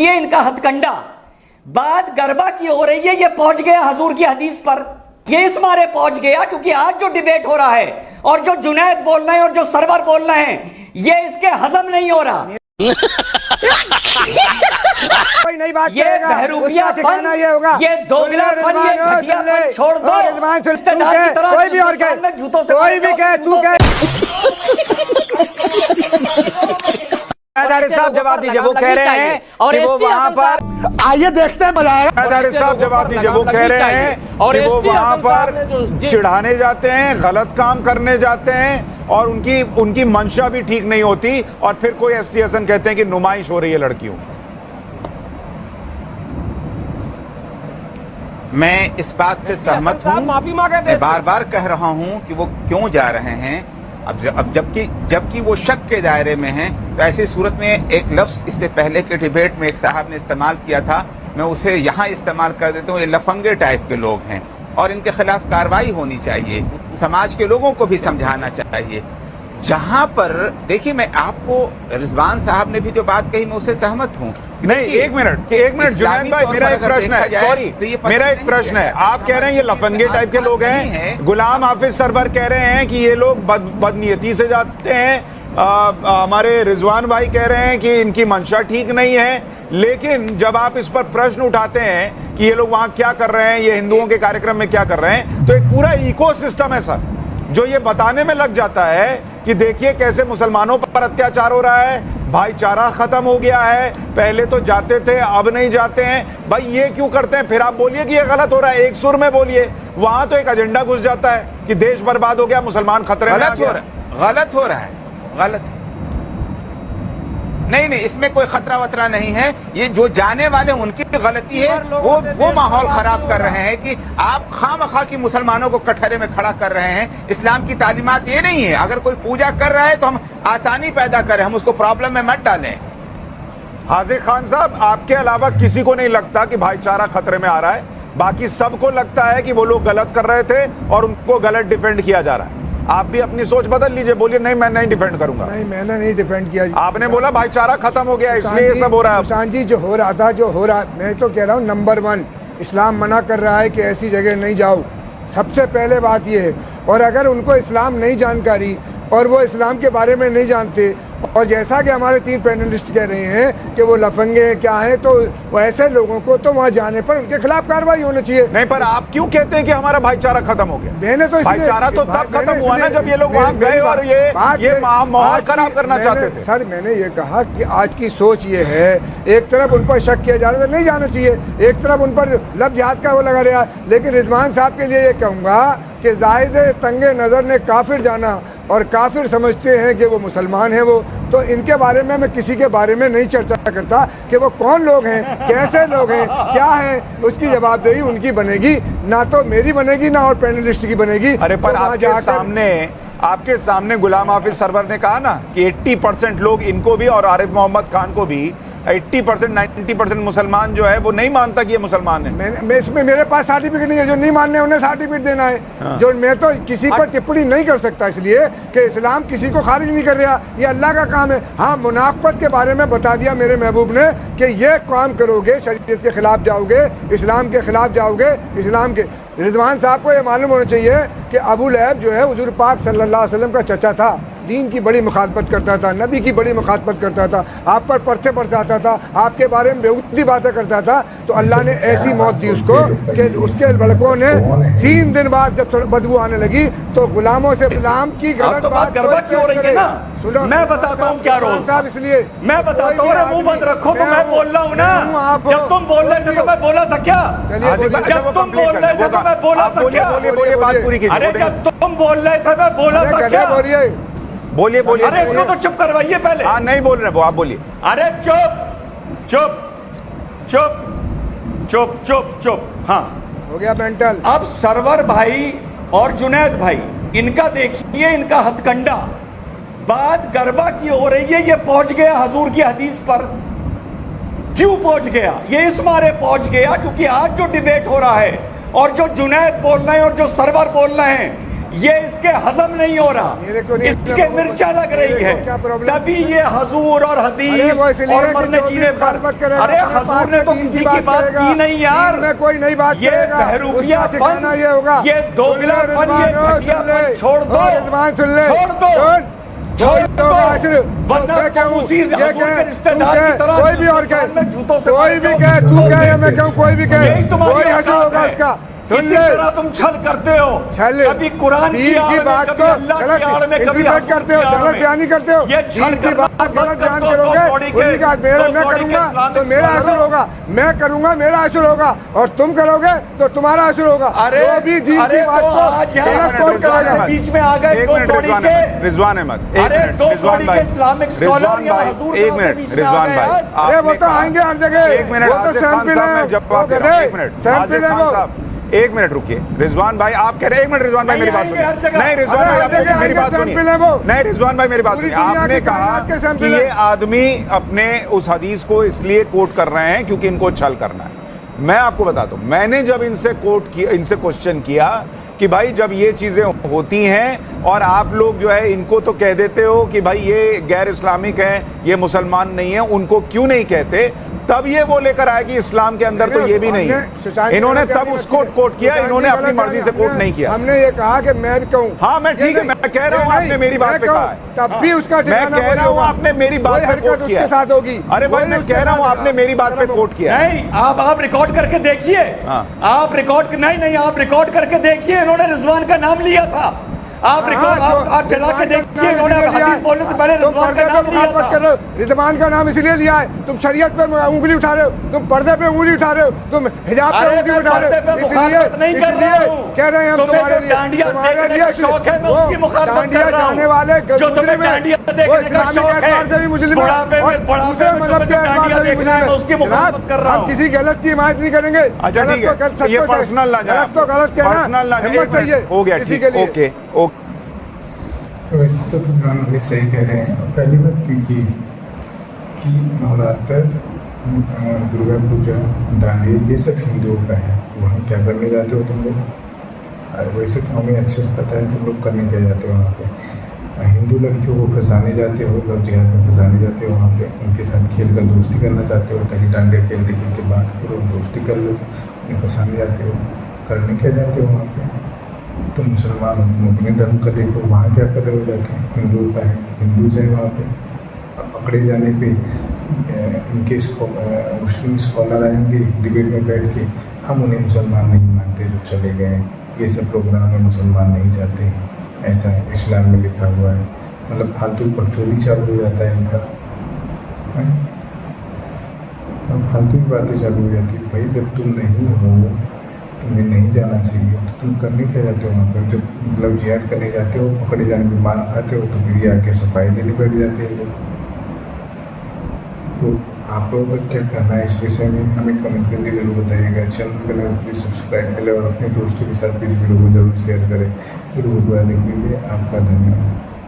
ये इनका हथकंडा। बात गरबा की हो रही है, ये पहुंच गया हुजूर की हदीस पर। ये इस मारे पहुंच गया क्योंकि आज जो डिबेट हो रहा है और जो जुनैद बोल रहे हैं और जो सरवर बोल रहे हैं, ये इसके हजम नहीं हो रहा। कोई नई बात ये बहरूपियापन, ये दोगलापन, ये घटियापन छोड़ दो। रिश्तेदार की तरह कोई भी और कहे, जूतों से कोई भी कहे, तू कहे। साहब जवाब दीजिए, वो कह रहे हैं कि वो वहाँ पर, आइए देखते हैं बुलाएगा। साहब जवाब दीजिए, वो कह रहे हैं कि वो वहाँ पर चिढ़ाने जाते हैं, गलत काम करने जाते हैं और उनकी मंशा भी ठीक नहीं होती और फिर कोई एसटी हसन कहते हैं कि नुमाइश हो रही है लड़कियों की। मैं इस बात से सहमत हूँ। मैं बार बार कह रहा हूँ कि वो क्यों जा रहे हैं। अब जबकि वो शक के दायरे में हैं, तो ऐसी सूरत में एक लफ्ज इससे पहले के डिबेट में एक साहब ने इस्तेमाल किया था, मैं उसे यहाँ इस्तेमाल कर देता हूँ। ये लफंगे टाइप के लोग हैं और इनके खिलाफ कार्रवाई होनी चाहिए। समाज के लोगों को भी समझाना चाहिए। जहां पर देखिए, मैं आपको रिजवान साहब ने भी जो बात कही, मैं उससे सहमत हूँ। नहीं, एक मिनट जुनैद भाई, मेरा एक प्रश्न है। सॉरी, मेरा एक प्रश्न है। आप कह रहे हैं ये लफंगे टाइप के लोग हैं। गुलाम हाफिज सरवर कह रहे हैं कि ये लोग बदनीयती से जाते हैं। हमारे रिजवान भाई कह रहे हैं कि इनकी मंशा ठीक नहीं है। लेकिन जब आप इस पर प्रश्न उठाते हैं कि ये लोग वहां क्या कर रहे हैं, ये हिंदुओं के कार्यक्रम में क्या कर रहे हैं, तो एक पूरा इकोसिस्टम है सर, जो ये बताने में लग जाता है कि देखिए कैसे मुसलमानों पर अत्याचार हो रहा है, भाईचारा खत्म हो गया है, पहले तो जाते थे अब नहीं जाते हैं। भाई ये क्यों करते हैं? फिर आप बोलिए कि ये गलत हो रहा है, एक सुर में बोलिए। वहां तो एक एजेंडा घुस जाता है कि देश बर्बाद हो गया, मुसलमान खतरे में गलत हो रहा है। गलत है। नहीं, इसमें कोई खतरा वतरा नहीं है। ये जो जाने वाले उनकी गलती है, वो माहौल खराब कर रहे हैं कि आप खामखा की मुसलमानों को कटहरे में खड़ा कर रहे हैं। इस्लाम की तालीमात ये नहीं है। अगर कोई पूजा कर रहा है तो हम आसानी पैदा करें, हम उसको प्रॉब्लम में मत डालें। हाजी खान साहब, आपके अलावा किसी को नहीं लगता कि भाईचारा खतरे में आ रहा है? बाकी सबको लगता है कि वो लोग गलत कर रहे थे और उनको गलत डिफेंड किया जा रहा है। आप भी अपनी सोच बदल लीजिए, बोलिए नहीं मैं नहीं डिफेंड करूंगा। नहीं, मैंने नहीं डिफेंड किया। आपने बोला भाईचारा खत्म हो गया इसलिए ये सब हो रहा है। हुसैन जी, जो हो रहा था, मैं तो कह रहा हूँ, नंबर 1 इस्लाम मना कर रहा है कि ऐसी जगह नहीं जाओ। सबसे पहले बात ये है। और अगर उनको इस्लाम नहीं जानकारी और वो इस्लाम के बारे में नहीं जानते, और जैसा कि हमारे 3 पैनलिस्ट कह रहे हैं कि वो लफंगे क्या हैं, तो वो ऐसे लोगों को तो वहाँ जाने पर उनके खिलाफ कार्रवाई होनी चाहिए। नहीं, पर आप क्यों कहते हैं कि हमारा भाईचारा खत्म हो गया? मैंने तो भाईचारा तो तब खत्म हुआ ना जब ये लोग वहाँ गए और ये माहौल खराब करना चाहते थे। सर, मैंने ये कहा कि आज की सोच ये है, एक तरफ उन पर शक किया जा रहा है, नहीं जाना चाहिए, एक तरफ उन पर लब जिहाद का वो लगा रहा। लेकिन रिजवान साहब के लिए ये कहूँगा कि जाहिद तंगे नज़र ने काफिर जाना और काफिर समझते हैं कि वो मुसलमान हैं। वो तो इनके बारे में मैं किसी के बारे में नहीं चर्चा करता कि वो कौन लोग हैं, कैसे लोग हैं, क्या हैं। उसकी जवाबदेही उनकी बनेगी, ना तो मेरी बनेगी ना और पैनलिस्ट की बनेगी। अरे पर आपके सामने गुलाम हाफिज सरवर ने कहा ना कि 80% लोग, इनको भी और आरिफ मोहम्मद खान को भी 80% 90% मुसलमान जो है वो नहीं मानता कि ये मुसलमान है। मैं इसमें मेरे पास सर्टिफिकेट नहीं है। जो नहीं मानने उन्हें सर्टिफिकेट देना है। हाँ। जो मैं तो किसी पर टिप्पणी नहीं कर सकता, इसलिए कि इस्लाम किसी को खारिज नहीं कर रहा, ये अल्लाह का काम है। हाँ, मुनाफत के बारे में बता दिया मेरे महबूब ने कि ये काम करोगे शरीयत के खिलाफ जाओगे, इस्लाम के खिलाफ जाओगे। इस्लाम के रिजवान साहब को ये मालूम होना चाहिए कि अबू लहब जो है हुजूर पाक सल्लल्लाहु अलैहि वसल्लम का चचा था, दीन की बड़ी मुखातबत करता था, नबी की बड़ी मुखातबत करता था, आप पर पर्चे पड़ता था, आपके बारे में बेहुदी बातें करता था। तो अल्लाह ने ऐसी मौत दी उसको कि उसके लड़कों ने 3 दिन बाद जब बदबू आने लगी तो गुलामों से इस्लाम की गलत बात क्यों हो रही है ना? मैं बताता हूँ क्या रोल साहब, इसलिए मैं बताता हूँ। मुंह बंद रखो तो मैं बोल रहा हूँ ना। जब तुम बोल रहे थे तो मैं बोला था क्या? जब तुम बोल रहे थे तो मैं बोला था क्या? बोलिए, बात पूरी कीजिए। अरे जब तुम बोल रहे थे मैं बोला था क्या? बोलिए। अरे इसको तो चुप करवाइए पहले। हाँ, नहीं बोल रहे वो, आप बोलिए। अरे चुप। हाँ, हो गया मेंटल। अब सरवर भाई और जुनैद भाई, इनका देखिए, इनका हथकंडा। बात गरबा की हो रही है, ये पहुंच गया हुजूर की हदीस पर। क्यों पहुंच गया? ये इस मारे पहुंच गया क्योंकि आज जो डिबेट हो रहा है और जो जुनैद बोल रहे हैं और जो सरवर बोल रहे हैं, ये इसके हजम नहीं हो रहा, मेरे को नहीं, इसके मिर्चा लग रही है, क्या प्रॉब्लम? तभी ये हजूर और हदीस और मरने जीने पर, अरे हजूर ने तो किसी की बात की नहीं यार, मैं कोई नई बात ये बहरूपियापन, ये होगा, ये दोगलापन, ये घटियापन छोड़ दो, सुन ले, छोड़ दो, वरना तुम उसी हजूर के रिश्तेदार की तरह कोई भी और कहे, जूतों से कोई भी कहे, तू कहे मैं कहूँ, कोई भी कहे, यही तुम्हारी कोई हजूर औकात होगा है। उसका। इसी तरह तुम छल करते हो, कभी कुरान की बात को गलत करते हो, गलत बयानी करते हो, ये छल की बात गलत बयान करोगे, उसी का मैं करूंगा तो मेरा असर होगा, मैं करूंगा मेरा असर होगा, और तुम करोगे तो तुम्हारा असर होगा। अरे भी दीन की बात को गलत कौन करेगा? बीच में आ गए दो जोड़ी के रिजवान अहमद, अरे दो जोड़ी के इस्लामिक स्कॉलर या हजूर एक मिनट रिजवान भाई, अरे वो तो आएंगे हर जगह, एक मिनट, वो तो सैंपल है, जवाब दे रहा हूं, एक मिनट सैंपल है वो। एक मिनट रुकिए रिजवान भाई, आप कह रहे हैं, एक मिनट रिजवान भाई मेरी बात सुनिए, नहीं रिजवान भाई आपने मेरी बात सुनिए, नहीं रिजवान भाई मेरी बात सुनिए, आपने कहा कि ये आदमी अपने उस हदीस को इसलिए कोट कर रहे हैं क्योंकि इनको छल करना है। मैं आपको बताता हूं, मैंने जब इनसे कोट किया, इनसे क्वेश्चन किया कि भाई जब ये चीजें होती हैं और आप लोग जो है इनको तो कह देते हो कि भाई ये गैर इस्लामिक है, ये मुसलमान नहीं है, उनको क्यों नहीं कहते, तब ये वो लेकर आए कि इस्लाम के अंदर तो ये भी नहीं है। इन्होंने तब उसको कोट किया, इन्होंने अपनी मर्जी से कोट नहीं किया। हमने ये कहा कि मैं कहूँ, हाँ मैं ठीक है, मैं कह रहा हूँ आपने मेरी बात पे कहा है, तब भी उसका मैं कह रहा हूँ आपने मेरी बात पे कोट किया, साथ होगी। अरे भाई मैं कह रहा हूँ आपने मेरी बात पे कोट किया। नहीं आप रिकॉर्ड करके देखिए, आप रिकॉर्ड नहीं आप रिकॉर्ड करके देखिए, इन्होंने रिजवान का नाम लिया था, आप रिकॉर्ड आप चला के देखिए, इन्होंने हदीस बोलने से पहले रिजवान का नाम लिया था। रिजवान का नाम इसलिए लिया है, तुम शरीयत पे उंगली उठा रहे हो, तुम पर्दे पे उंगली उठा रहे हो, तुम हिजाब पे उंगली उठा रहे हो, इसलिए कह रहे हैं हम तुम्हारे लिए शौक है, मैं उसकी मुखालफत कर रहा हूं, जाने वाले जो तुम्हें डांडिया देखने का शौक है, मुस्लिम और दूसरे मजहब के डांडिया देखना है, मैं उसकी मुखालफत कर रहा हूं। किसी गलत की हिमायत नहीं करेंगे। अच्छा ठीक है, ये पर्सनल ना जाए, तो गलत कहना हिम्मत चाहिए, हो गया ठीक, ओके ओके। वैसे तो रिजवान भाई सही कह रहे हैं। पहली बात कि नवरात्र, दुर्गा पूजा, डांडिया ये सब हिंदुओं का है, वहाँ क्या करने जाते हो तुम लोग? और वैसे तो हमें अच्छे से पता है तुम लोग करने क्या जाते हो वहाँ पे। हिंदू लड़कियों को फंसाने जाते हो, लव जिहाद में फंसाने जाते हो, वहाँ पे उनके साथ खेल कर दोस्ती करना चाहते हो ताकि डांडिया खेलते खेलते बात करो, दोस्ती कर लो, उन्हें फंसाने जाते हो। करने क्या जाते हो वहाँ पे? तुम मुसलमान हो, तुम अपने धर्म का देखो, वहाँ क्या कर रहे हो जाके? हिंदुओं का है, हिंदू है वहाँ पे। पकड़े जाने पे इनके मुस्लिम स्कॉलर आएंगे डिबेट में बैठ के, हम उन्हें मुसलमान नहीं मानते जो चले गए हैं, ये सब प्रोग्राम में मुसलमान नहीं जाते हैं, ऐसा है इस्लाम में लिखा हुआ है। मतलब फालतू बकचोदी चालू हो जाता है इनका, फालतू की बातें चालू हो जाती है। भाई जब तुम नहीं हो, तुम्हें नहीं जाना चाहिए, तो तुम करने क्या जाते हो वहाँ पर? जब मतलब जिहाद करने जाते हो, पकड़े जाने में मार खाते हो, तो फिर ये आके सफाई देने बैठ जाते हैं लोग। तो आप लोगों को क्या करना है इस विषय में हमें कमेंट करके जरूर बताइएगा। चैनल को प्लीज़ सब्सक्राइब करें और अपने दोस्तों के साथ इस वीडियो को जरूर शेयर करें। वीडियो को पूरा देखने के लिए आपका धन्यवाद।